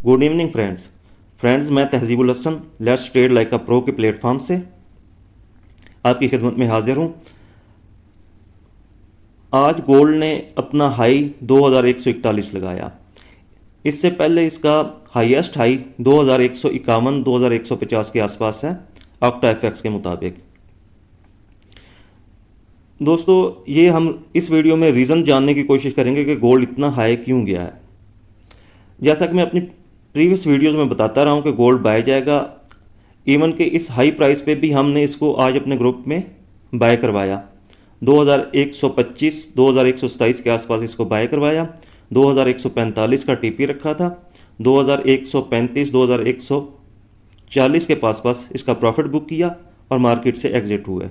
Good evening friends मैं Tahzibul Hasan let's trade like a pro के platform से आपकी खिदमत में हाजिर हूँ। आज गोल्ड ने अपना हाई 2141 लगाया। इससे पहले इसका हाईएस्ट हाई 2151 2150 के आसपास है ऑक्टा एफएक्स के मुताबिक। दोस्तों ये हम इस वीडियो में रीज़न जानने की कोशिश करेंगे कि गोल्ड इतना हाई क्यों गया है। जैसा कि मैं अपनी प्रीवियस वीडियोस में बताता रहा हूँ कि गोल्ड बाय जाएगा। इवन के इस हाई प्राइस पे भी हमने इसको आज अपने ग्रुप में बाय करवाया। 2125 2127 के आसपास इसको बाय करवाया। 2145 का टीपी रखा था। 2135 2140 के पास इसका प्रॉफिट बुक किया और मार्केट से एग्जिट हुए।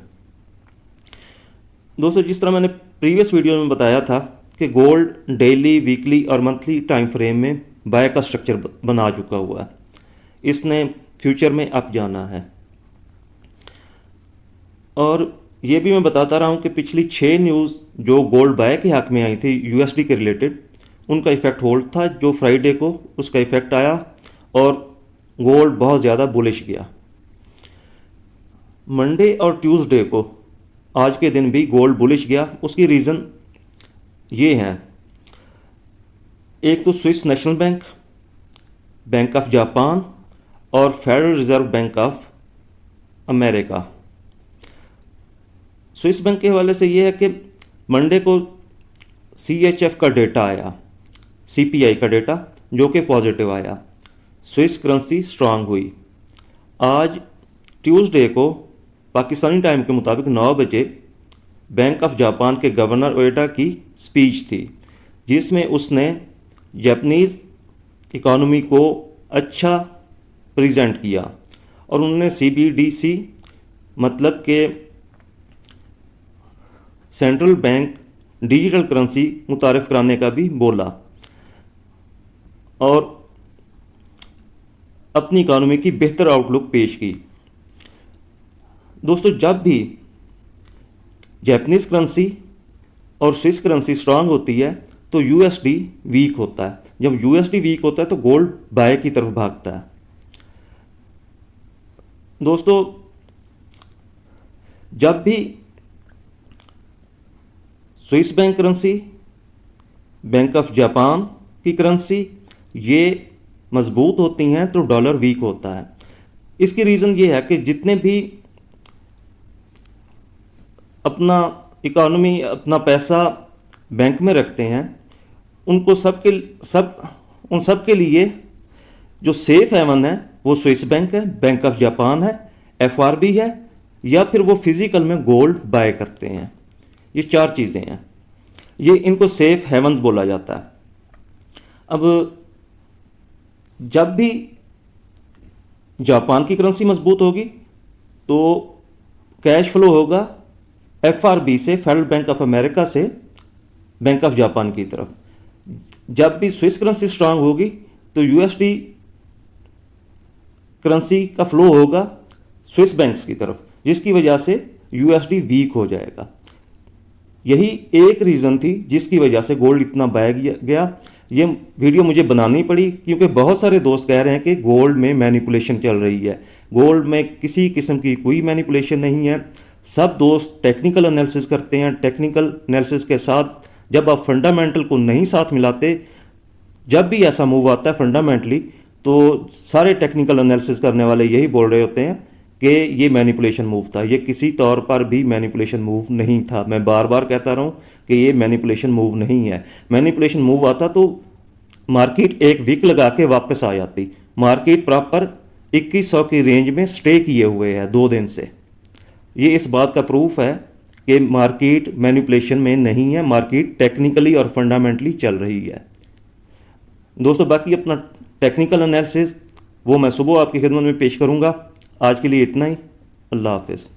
दोस्तों जिस तरह मैंने प्रीवियस वीडियो में बताया था कि गोल्ड डेली, वीकली और मंथली टाइम फ्रेम में बाय का स्ट्रक्चर बना चुका हुआ है। इसने फ्यूचर में अप जाना है। और ये भी मैं बताता रहा हूँ कि पिछली 6 न्यूज़ जो गोल्ड बाय के हक में आई थी यूएसडी के रिलेटेड, उनका इफेक्ट होल्ड था। जो फ्राइडे को उसका इफेक्ट आया और गोल्ड बहुत ज़्यादा बुलिश गया। मंडे और ट्यूसडे को आज के दिन भी गोल्ड बुलिश गया। उसकी रीज़न ये हैं, एक तो Swiss national bank, bank of Japan और federal reserve bank of America. Swiss bank के हवाले से ये है कि मंडे को सीएचएफ का डेटा आया, सीपीआई का डेटा, जो कि पॉजिटिव आया। स्विस करेंसी स्ट्रांग हुई। आज ट्यूसडे को पाकिस्तानी टाइम के मुताबिक 9 बजे बैंक ऑफ जापान के गवर्नर ओएडा की स्पीच थी, जिसमें उसने जापानीज़ इकॉनमी को अच्छा प्रेजेंट किया और उन्होंने सीबीडीसी मतलब कि सेंट्रल बैंक डिजिटल करेंसी मुतारिफ कराने का भी बोला और अपनी इकॉनमी की बेहतर आउटलुक पेश की। दोस्तों जब भी जापानीज़ करेंसी और स्विस करेंसी स्ट्रांग होती है तो यूएसडी वीक होता है। जब यूएसडी वीक होता है तो गोल्ड बाय की तरफ भागता है। दोस्तों जब भी Swiss bank currency, bank of Japan की करेंसी ये मजबूत होती हैं तो डॉलर वीक होता है। इसकी रीज़न ये है कि जितने भी अपना इकॉनमी, अपना पैसा बैंक में रखते हैं, उनको उन सब के लिए जो सेफ हेवन है वो स्विस बैंक है, बैंक ऑफ जापान है, एफआरबी है, या फिर वो फिजिकल में गोल्ड बाय करते हैं। ये 4 चीज़ें हैं, ये इनको सेफ हेवन्स बोला जाता है। अब जब भी जापान की करेंसी मजबूत होगी तो कैश फ्लो होगा एफआरबी से, फेडरल बैंक ऑफ अमेरिका से बैंक ऑफ जापान की तरफ। जब भी स्विस करेंसी स्ट्रांग होगी तो यूएसडी करेंसी का फ्लो होगा स्विस बैंक्स की तरफ, जिसकी वजह से यूएसडी वीक हो जाएगा। यही एक रीज़न थी जिसकी वजह से गोल्ड इतना बाय गया। ये वीडियो मुझे बनानी पड़ी क्योंकि बहुत सारे दोस्त कह रहे हैं कि गोल्ड में मैनिपुलेशन चल रही है। गोल्ड में किसी किस्म की कोई मैनिपुलेशन नहीं है। सब दोस्त टेक्निकल एनालिसिस करते हैं। टेक्निकल एनालिसिस के साथ जब आप फंडामेंटल को नहीं साथ मिलाते, जब भी ऐसा मूव आता है फंडामेंटली, तो सारे टेक्निकल एनालिसिस करने वाले यही बोल रहे होते हैं कि ये मैनिपुलेशन मूव था। ये किसी तौर पर भी मैनिपुलेशन मूव नहीं था। मैं बार बार कहता रहा हूँ कि ये मैनिपुलेशन मूव नहीं है। मैनिपुलेशन मूव आता तो मार्केट एक वीक लगा के वापस आ जाती। मार्केट प्रॉपर 2100 की रेंज में स्टे किए हुए है 2 दिन से। ये इस बात का प्रूफ है कि मार्केट मैनिपुलेशन में नहीं है, मार्केट टेक्निकली और फंडामेंटली चल रही है। दोस्तों बाकी अपना टेक्निकल एनालिसिस वो मैं सुबह आपकी खिदमत में पेश करूंगा। आज के लिए इतना ही। अल्लाह हाफिज़।